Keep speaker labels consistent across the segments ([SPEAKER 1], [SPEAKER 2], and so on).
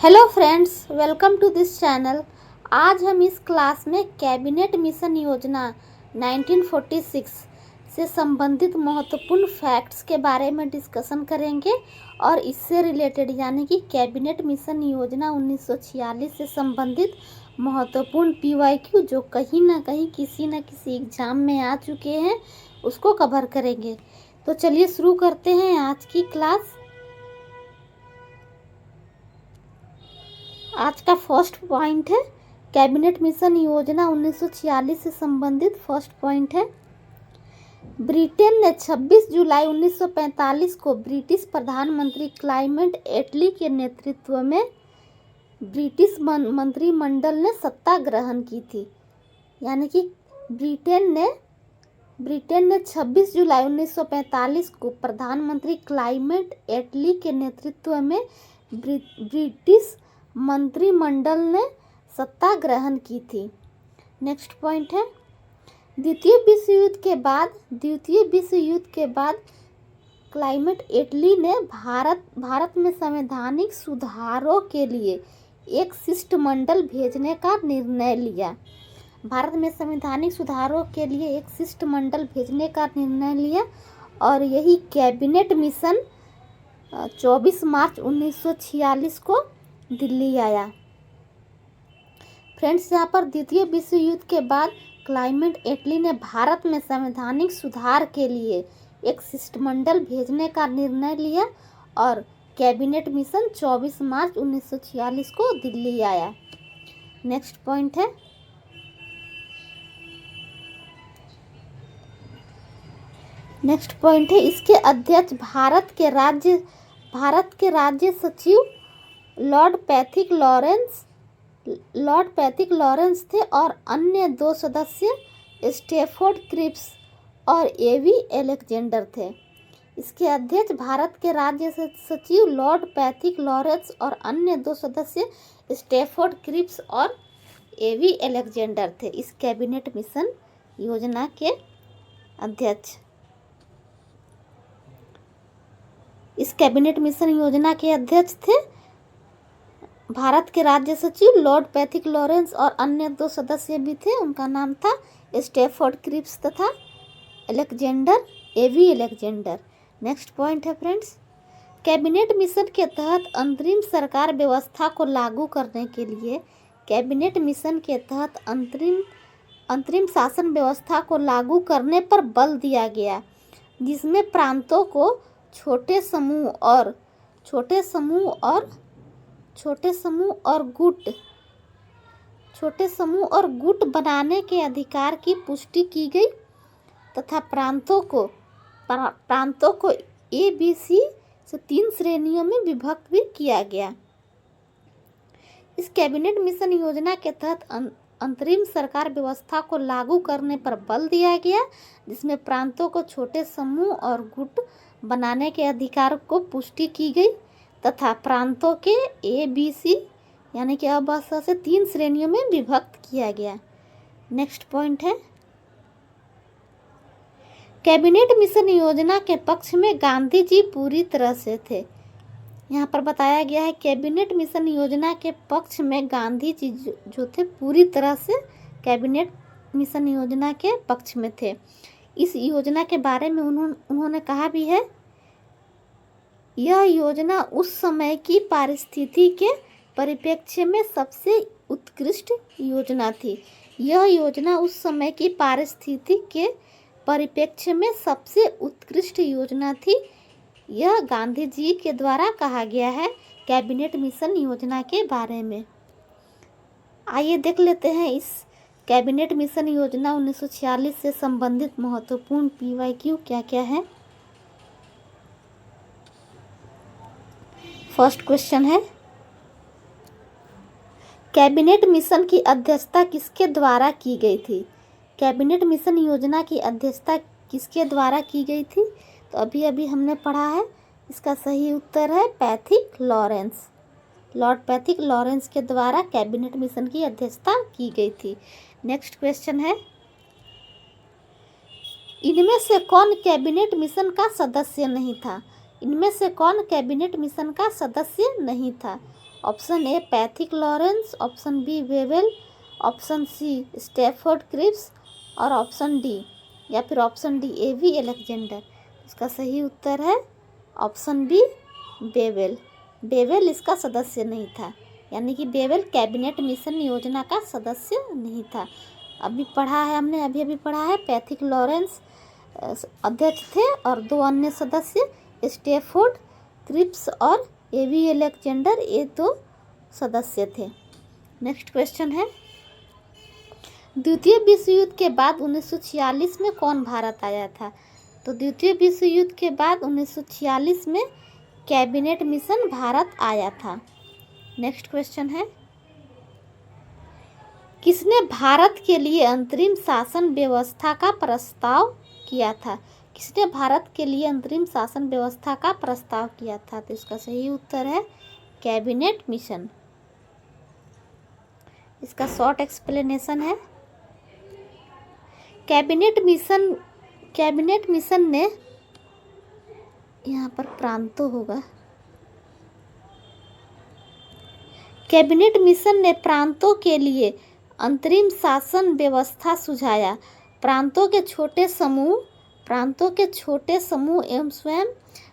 [SPEAKER 1] Hello friends, welcome to this channel. आज हम इस क्लास में कैबिनेट मिशन योजना 1946 से संबंधित महत्वपूर्ण फैक्ट्स के बारे में डिस्कशन करेंगे और इससे रिलेटेड यानी कि कैबिनेट मिशन योजना 1946 से संबंधित महत्वपूर्ण पीवाईक्यू जो कहीं ना कहीं किसी न किसी एग्जाम में आ चुके हैं उसको कवर करेंगे। तो चलिए शुरू करते हैं आज की क्लास। आज का फर्स्ट पॉइंट है कैबिनेट मिशन योजना 1946 से संबंधित फर्स्ट पॉइंट है। ब्रिटेन ने 26 जुलाई 1945 को ब्रिटिश प्रधानमंत्री क्लाइमेट एटली के नेतृत्व में ब्रिटिश मंत्रिमंडल ने सत्ता ग्रहण की थी। यानी कि ब्रिटेन ने 26 जुलाई 1945 को प्रधानमंत्री क्लाइमेट एटली के नेतृत्व में ब्रिटिश मंत्रिमंडल ने सत्ता ग्रहण की थी। नेक्स्ट पॉइंट है द्वितीय विश्व युद्ध के बाद क्लाइमेट एटली ने भारत में संवैधानिक सुधारों के लिए एक शिष्टमंडल भेजने का निर्णय लिया। भारत में संवैधानिक सुधारों के लिए एक शिष्टमंडल भेजने का निर्णय लिया और यही कैबिनेट मिशन 24 मार्च 1946 को दिल्ली आया। फ्रेंड्स, यहाँ पर द्वितीय विश्व युद्ध के बाद क्लाइमेट एटली ने भारत में संवैधानिक सुधार के लिए एक शिष्टमंडल भेजने का निर्णय लिया और कैबिनेट मिशन 24 मार्च 1946 को दिल्ली आया। नेक्स्ट पॉइंट है इसके अध्यक्ष भारत के राज्य सचिव लॉर्ड पैथिक लॉरेंस थे और अन्य दो सदस्य स्टैफोर्ड क्रिप्स और एवी अलेक्जेंडर थे। इसके अध्यक्ष भारत के राज्य सचिव लॉर्ड पैथिक लॉरेंस और अन्य दो सदस्य स्टैफोर्ड क्रिप्स और एवी अलेक्जेंडर थे। इस कैबिनेट मिशन योजना के अध्यक्ष थे भारत के राज्य सचिव लॉर्ड पैथिक लॉरेंस और अन्य दो सदस्य भी थे। उनका नाम था स्टैफोर्ड क्रिप्स तथा एवी अलेक्जेंडर। नेक्स्ट पॉइंट है फ्रेंड्स, कैबिनेट मिशन के तहत अंतरिम सरकार व्यवस्था को लागू करने के लिए अंतरिम शासन व्यवस्था को लागू करने पर बल दिया गया, जिसमें प्रांतों को छोटे समूह और गुट बनाने के अधिकार की पुष्टि की गई तथा प्रांतों को ABC से 3 श्रेणियों में विभक्त भी किया गया। इस कैबिनेट मिशन योजना के तहत अंतरिम सरकार व्यवस्था को लागू करने पर बल दिया गया, जिसमें प्रांतों को छोटे समूह और गुट बनाने के अधिकार को पुष्टि की गई तथा प्रांतों के ABC यानी कि अवस्था से 3 श्रेणियों में विभक्त किया गया। नेक्स्ट पॉइंट है कैबिनेट मिशन योजना के पक्ष में गांधी जी पूरी तरह से थे। यहाँ पर बताया गया है कैबिनेट मिशन योजना के पक्ष में गांधी जी जो थे पूरी तरह से कैबिनेट मिशन योजना के पक्ष में थे। इस योजना के बारे में उन्होंने कहा भी है, यह योजना उस समय की परिस्थिति के परिप्रेक्ष्य में सबसे उत्कृष्ट योजना थी। यह गांधी जी के द्वारा कहा गया है कैबिनेट मिशन योजना के बारे में। आइए देख लेते हैं इस कैबिनेट मिशन योजना 1946 से संबंधित महत्वपूर्ण पीवाईक्यू क्या क्या है। फर्स्ट क्वेश्चन है, कैबिनेट मिशन की अध्यक्षता किसके द्वारा की गई थी? कैबिनेट मिशन योजना की अध्यक्षता किसके द्वारा की गई थी? तो अभी हमने पढ़ा है, इसका सही उत्तर है लॉर्ड पैथिक लॉरेंस के द्वारा कैबिनेट मिशन की अध्यक्षता की गई थी। नेक्स्ट क्वेश्चन है, इनमें से कौन कैबिनेट मिशन का सदस्य नहीं था? Option A Pethick Lawrence, option B Wavell, option C Stafford Cripps और ऑप्शन डी या फिर ऑप्शन डी एवी अलेक्जेंडर। इसका सही उत्तर है ऑप्शन बी बेवेल। बेवेल इसका सदस्य नहीं था, यानी कि बेवेल कैबिनेट मिशन योजना का सदस्य नहीं था। अभी पढ़ा है हमने, अभी अभी पढ़ा है, पैथिक लॉरेंस अध्यक्ष थे और 2 अन्य सदस्य स्टैफोर्ड क्रिप्स और एवी अलेक्जेंडर, ये 2 सदस्य थे। नेक्स्ट क्वेश्चन है, द्वितीय विश्व युद्ध के बाद 1946 में कौन भारत आया था? तो द्वितीय विश्व युद्ध के बाद 1946 में कैबिनेट मिशन भारत आया था। नेक्स्ट क्वेश्चन है, किसने भारत के लिए अंतरिम शासन व्यवस्था का प्रस्ताव किया था? किसने भारत के लिए अंतरिम शासन व्यवस्था का प्रस्ताव किया था? तो इसका सही उत्तर है कैबिनेट मिशन। इसका शॉर्ट एक्सप्लेनेशन है, कैबिनेट मिशन ने, यहाँ पर प्रांतों होगा, कैबिनेट मिशन ने प्रांतों के लिए अंतरिम शासन व्यवस्था सुझाया। प्रांतों के छोटे समूह एवं स्वयं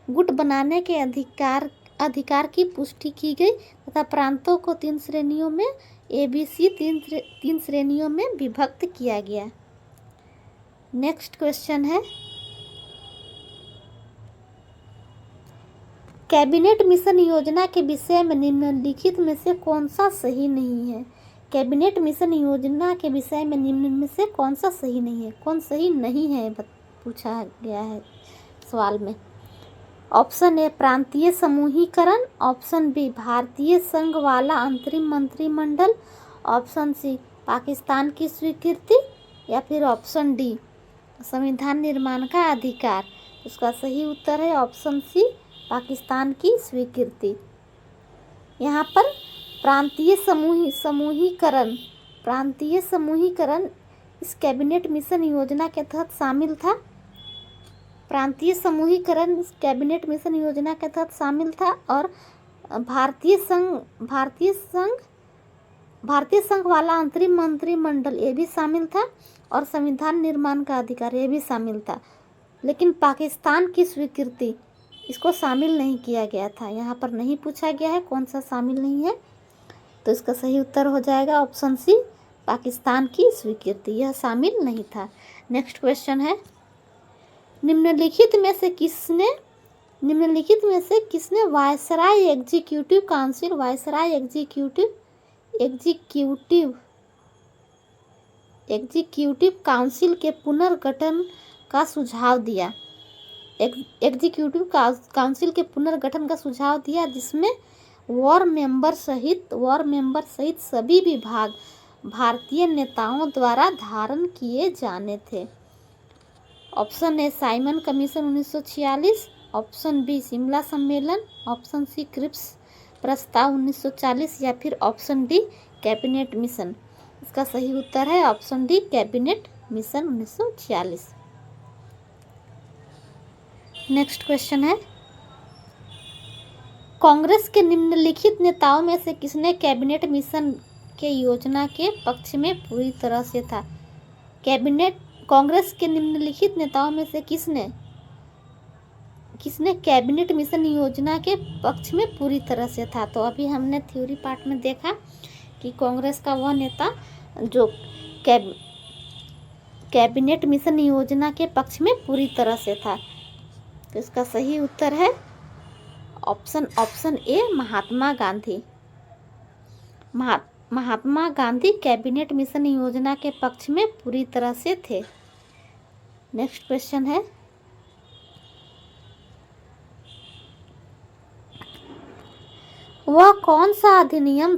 [SPEAKER 1] गुट बनाने के अधिकार की पुष्टि की गई तथा प्रांतों को 3 श्रेणियों में ABC 3 श्रेणियों में विभक्त किया गया। नेक्स्ट क्वेश्चन है, कैबिनेट मिशन योजना के विषय में निम्नलिखित में से कौन सा सही नहीं है? कैबिनेट मिशन योजना के विषय में निम्न में से कौन सा सही नहीं है? कौन सही नहीं है पूछा गया है सवाल में। ऑप्शन ए प्रांतीय समूहीकरण, ऑप्शन बी भारतीय संघ वाला अंतरिम मंत्रिमंडल, ऑप्शन सी पाकिस्तान की स्वीकृति या फिर ऑप्शन डी संविधान निर्माण का अधिकार। इसका सही उत्तर है ऑप्शन सी पाकिस्तान की स्वीकृति। यहाँ पर प्रांतीय समूहीकरण इस कैबिनेट मिशन योजना के तहत शामिल था। प्रांतीय समूहीकरण इस कैबिनेट मिशन योजना के तहत शामिल था और भारतीय संघ वाला अंतरिम मंत्रिमंडल ये भी शामिल था और संविधान निर्माण का अधिकार ये भी शामिल था, लेकिन पाकिस्तान की स्वीकृति इसको शामिल नहीं किया गया था। यहाँ पर नहीं पूछा गया है कौन सा शामिल नहीं है, तो इसका सही उत्तर हो जाएगा ऑप्शन सी पाकिस्तान की स्वीकृति, यह शामिल नहीं था। नेक्स्ट क्वेश्चन है, निम्नलिखित में से किसने वायसराय एग्जीक्यूटिव काउंसिल के पुनर्गठन का सुझाव दिया? एग्जीक्यूटिव काउंसिल के पुनर्गठन का सुझाव दिया जिसमें वॉर मेंबर सहित सभी विभाग भारतीय नेताओं द्वारा धारण किए जाने थे। Option A Simon commission 1946, option B Shimla सम्मेलन, ऑप्शन सी क्रिप्स प्रस्ताव 1940 या फिर ऑप्शन डी कैबिनेट मिशन। इसका सही उत्तर है option D cabinet mission 1946। Next question है, कांग्रेस के निम्नलिखित नेताओं में से किसने कैबिनेट मिशन के योजना के पक्ष में पूरी तरह से था? कांग्रेस के निम्नलिखित नेताओं में से किसने कैबिनेट मिशन योजना के पक्ष में पूरी तरह से था? तो अभी हमने थ्योरी पार्ट में देखा कि कांग्रेस का वह नेता जो कैबिनेट मिशन योजना के पक्ष में पूरी तरह से था। तो इसका सही उत्तर है option A Mahatma Gandhi. Mahatma Gandhi cabinet mission योजना के पक्ष में पूरी तरह से थे। नेक्स्ट क्वेश्चन है, वह कौन सा अधिनियम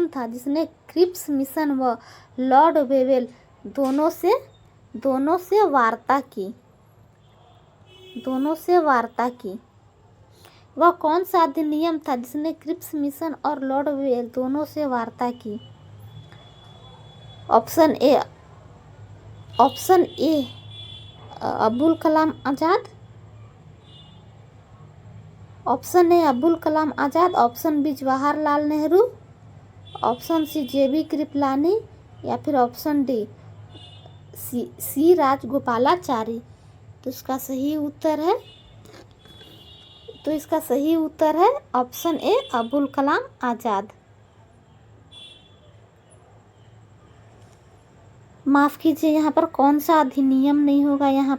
[SPEAKER 1] था जिसने क्रिप्स मिशन व लॉर्ड वेवेल दोनों से वार्ता की? वह कौन सा अधिनियम था जिसने क्रिप्स मिशन और लॉर्ड वेवेल दोनों से वार्ता की? Option A Abdul Kalam Azad, option A Abdul Kalam Azad, option B Jawaharlal Nehru, option C JB Kripalani या फिर ऑप्शन डी सी राजगोपालाचारी। तो इसका सही उत्तर है ऑप्शन ए अब्दुल कलाम आज़ाद। माफ़ कीजिए, यहाँ पर कौन सा अधिनियम नहीं होगा? यहाँ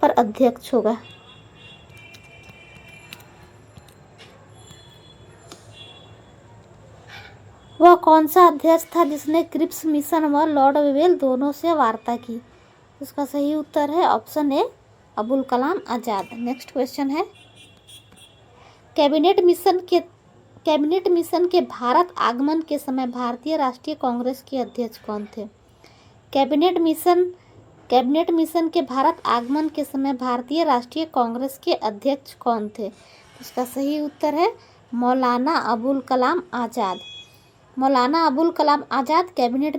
[SPEAKER 1] पर अध्यक्ष होगा। वह कौन सा अध्यक्ष था जिसने क्रिप्स मिशन व लॉर्ड वेवेल दोनों से वार्ता की? इसका सही उत्तर है option A Abdul Kalam Azad. Next question है, कैबिनेट मिशन के भारत आगमन के समय भारतीय राष्ट्रीय कांग्रेस के अध्यक्ष कौन थे? कैबिनेट मिशन के भारत आगमन के समय भारतीय राष्ट्रीय कांग्रेस के अध्यक्ष कौन थे? इसका सही उत्तर है मौलाना अबुल कलाम आज़ाद। मौलाना अबुल कलाम आज़ाद कैबिनेट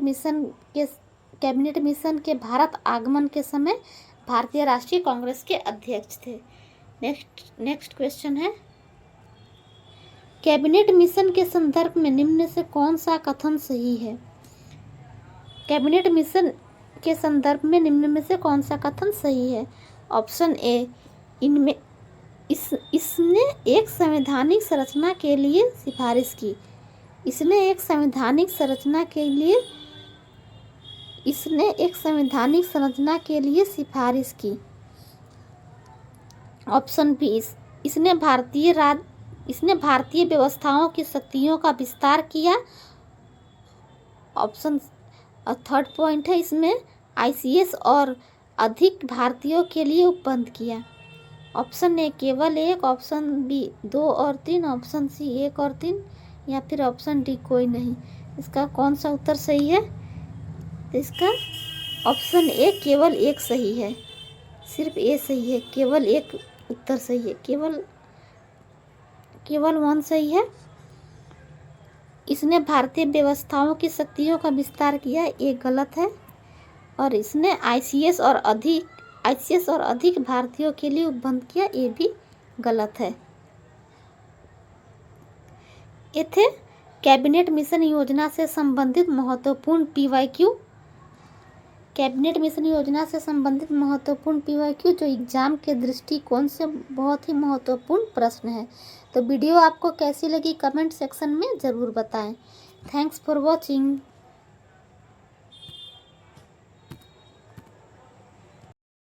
[SPEAKER 1] मिशन के भारत आगमन के समय भारतीय राष्ट्रीय कांग्रेस के अध्यक्ष थे। नेक्स्ट क्वेश्चन है, कैबिनेट मिशन के संदर्भ में निम्न से कौन सा कथन सही है? कैबिनेट मिशन के संदर्भ में निम्न में से कौन सा कथन सही है? ऑप्शन ए इसने एक संवैधानिक संरचना के लिए सिफारिश की। इसने एक संवैधानिक संरचना के लिए सिफारिश की। ऑप्शन बी इसने भारतीय व्यवस्थाओं की शक्तियों का विस्तार किया। ऑप्शन थर्ड पॉइंट है, इसमें आईसीएस और अधिक भारतीयों के लिए उपबंध किया। ऑप्शन ए केवल एक, ऑप्शन बी 2 और 3, ऑप्शन सी 1 और 3 या फिर ऑप्शन डी कोई नहीं। इसका कौन सा उत्तर सही है? तो इसका ऑप्शन ए केवल एक सही है, सिर्फ ए सही है, केवल एक उत्तर सही है, केवल 1 सही है। इसने भारतीय व्यवस्थाओं की शक्तियों का विस्तार किया, ये गलत है। और इसने आईसीएस और अधिक भारतीयों के लिए उपबंध किया, ये भी गलत है। ये थे कैबिनेट मिशन योजना से संबंधित महत्वपूर्ण पीवाईक्यू। कैबिनेट मिशन योजना से संबंधित महत्वपूर्ण पीवाईक्यू जो एग्जाम के दृष्टिकोण से बहुत ही महत्वपूर्ण प्रश्न है। तो वीडियो आपको कैसी लगी कमेंट सेक्शन में ज़रूर बताएं। Thanks for watching.